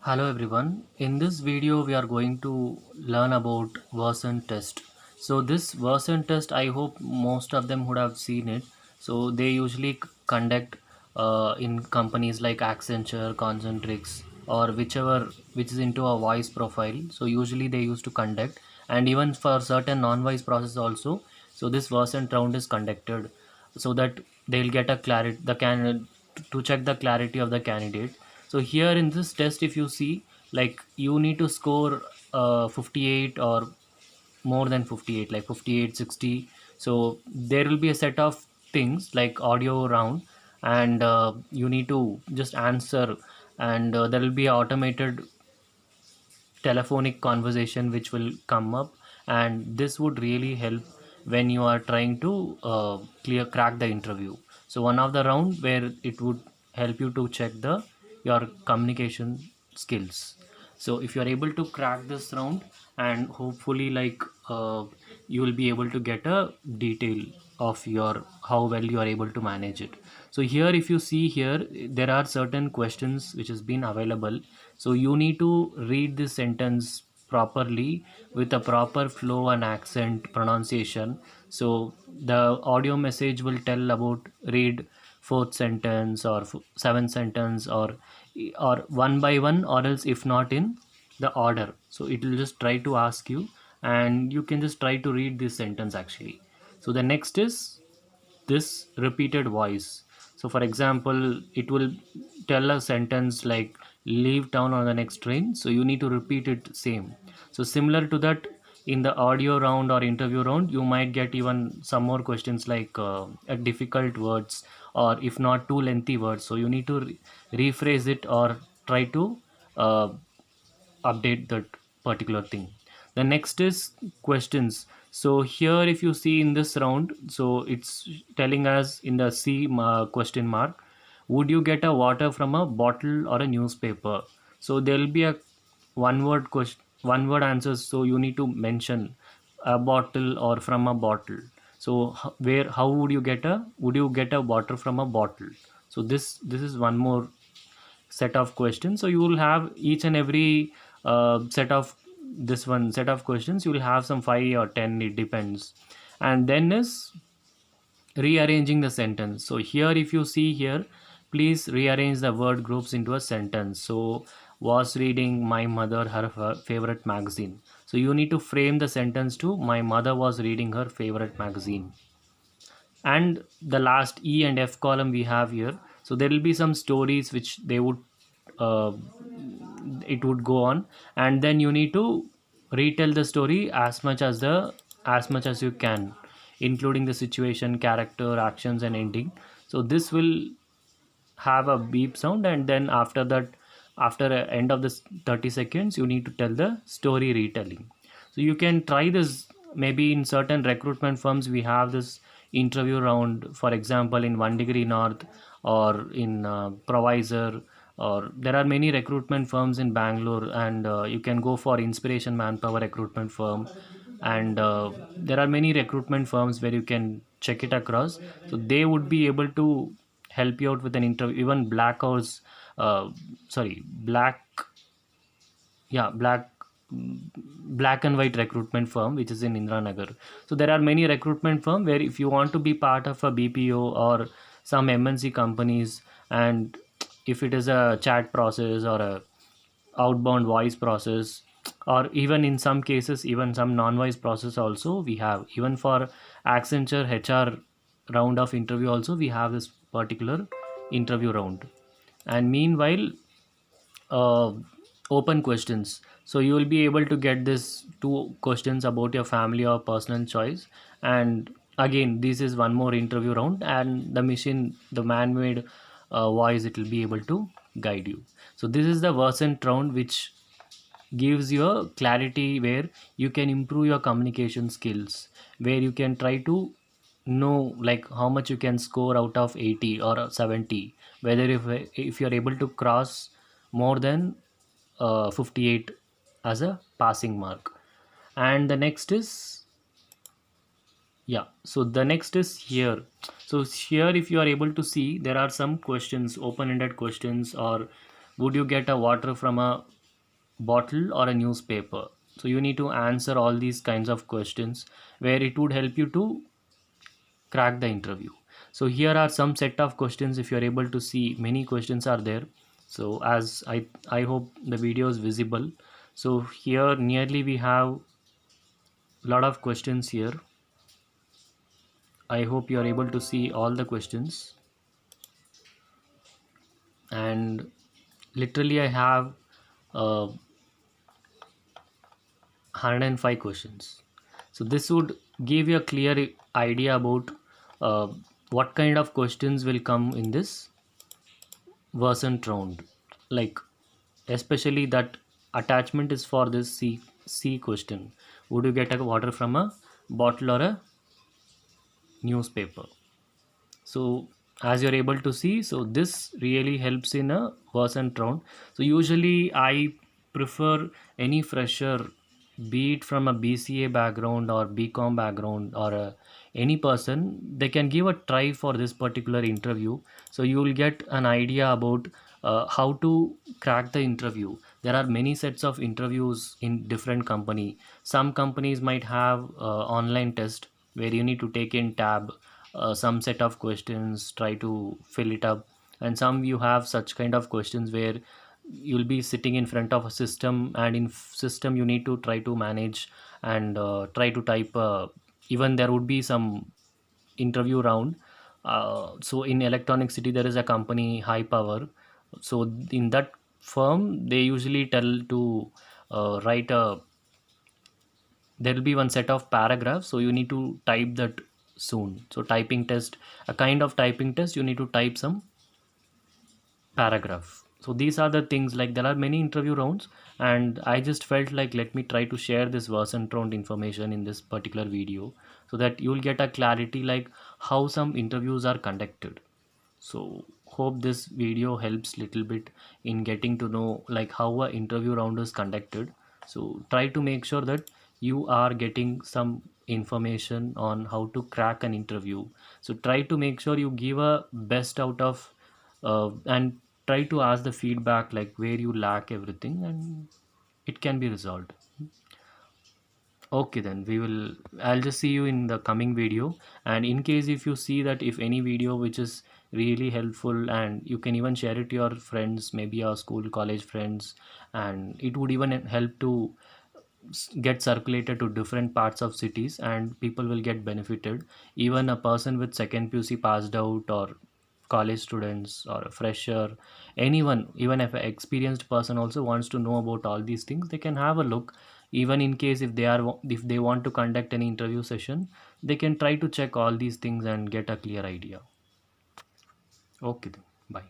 Hello everyone. In this video we are going to learn about version test. So this version test, I hope most of them would have seen it. So they usually conduct in companies like Accenture, Concentrix, or whichever which is into a voice profile. So usually they used to conduct, and even for certain non-voice process also. So this version round is conducted so that they'll get a clarity the can to check the clarity of the candidate. So here in this test, if you see, like you need to score 58 or more than 58, like 58, 60. So there will be a set of things like audio round, and you need to just answer, and there will be a automated telephonic conversation which will come up, and this would really help when you are trying to clear crack the interview. So one of the round where it would help you to check the your communication skills. So if you are able to crack this round, and hopefully like you will be able to get a detail of your how well you are able to manage it. So here if you see here, there are certain questions which has been available. So you need to read this sentence properly with a proper flow and accent pronunciation. So the audio message will tell about read fourth sentence or seventh sentence, or one by one, or else if not in the order. So it will just try to ask you, and you can just try to read this sentence actually. So the next is this repeated voice. So for example, it will tell a sentence like leave town on the next train, so you need to repeat it same. So similar to that, in the audio round or interview round, you might get even some more questions like difficult words, or if not too lengthy words, so you need to rephrase it or try to uh, update that particular thing. The next is questions. So here if you see in this round, so it's telling us in the question mark, would you get a water from a bottle or a newspaper? So there will be a one word question, one word answers, so you need to mention a bottle or from a bottle. So where, how would you get a, would you get a water from a bottle? So this is one more set of questions. So you will have each and every set of this one set of questions, you will have some 5 or 10, it depends. And then is rearranging the sentence. So here if you see here, please rearrange the word groups into a sentence. So was reading my mother her favorite magazine. So you need to frame the sentence to my mother was reading her favorite magazine. And the last E and F column we have here, so there will be some stories which they would uh, it would go on, and then you need to retell the story as much as you can, including the situation, character, actions, and ending. So this will have a beep sound, and then after that, after a end of this 30 seconds, you need to tell the story retelling. So you can try this. Maybe in certain recruitment firms we have this interview round, for example in One Degree North, or in Provisor, or there are many recruitment firms in Bangalore, and you can go for Inspiration Manpower recruitment firm, and there are many recruitment firms where you can check it across. So they would be able to help you out with an interview. Even Black House, sorry, Black, yeah, Black and White recruitment firm, which is in Indranagar. So there are many recruitment firm where if you want to be part of a BPO or some MNC companies, and if it is a chat process or a outbound voice process, or even in some cases even some non-voice process also we have. Even for Accenture HR round of interview also, we have this particular interview round. And meanwhile, uh, open questions, so you will be able to get this two questions about your family or personal choice. And again, this is one more interview round, and the machine, the man-made voice, it will be able to guide you. So this is the version round, which gives you a clarity where you can improve your communication skills, where you can try to know like how much you can score out of 80 or 70, whether if you're able to cross more than 58 as a passing mark. And the next is, yeah, so the next is here. So here if you are able to see, there are some questions, open-ended questions, or would you get a water from a bottle or a newspaper. So you need to answer all these kinds of questions where it would help you to crack the interview. So here are some set of questions. If you're able to see, many questions are there. So as I hope the video is visible. So here nearly we have a lot of questions here. I hope you are able to see all the questions. And literally I have 105 questions. So this would give you a clear idea about uh, what kind of questions will come in this Versant round. Like especially that attachment is for this C question. Would you get a water from a bottle or a newspaper? So as you're able to see, so this really helps in a Versant round. So usually I prefer any fresher, be it from a BCA background or BCom background or any person, they can give a try for this particular interview. So you will get an idea about how to crack the interview. There are many sets of interviews in different company. Some companies might have online test where you need to take in tab some set of questions, try to fill it up. And some you have such kind of questions where you'll be sitting in front of a system, and in system you need to try to manage and try to type even there would be some interview round. So in Electronic City there is a company High Power. So in that firm they usually tell to write a, there will be one set of paragraphs, so you need to type that soon. So typing test, a kind of typing test, you need to type some paragraph. So these are the things, like there are many interview rounds, and I just felt like let me try to share this Versant round information in this particular video, so that you'll get a clarity like how some interviews are conducted. So hope this video helps little bit in getting to know like how a interview round is conducted. So try to make sure that you are getting some information on how to crack an interview. So try to make sure you give a best out of and try to ask the feedback like where you lack everything, and it can be resolved. Okay, then we will, I'll just see you in the coming video. And in case if you see that if any video which is really helpful, and you can even share it to your friends, maybe your school college friends, and it would even help to get circulated to different parts of cities, and people will get benefited. Even a person with second PUC passed out, or college students or a fresher, anyone, even if an experienced person also wants to know about all these things, they can have a look. Even in case if they are, if they want to conduct any interview session, they can try to check all these things and get a clear idea. Okay then, bye.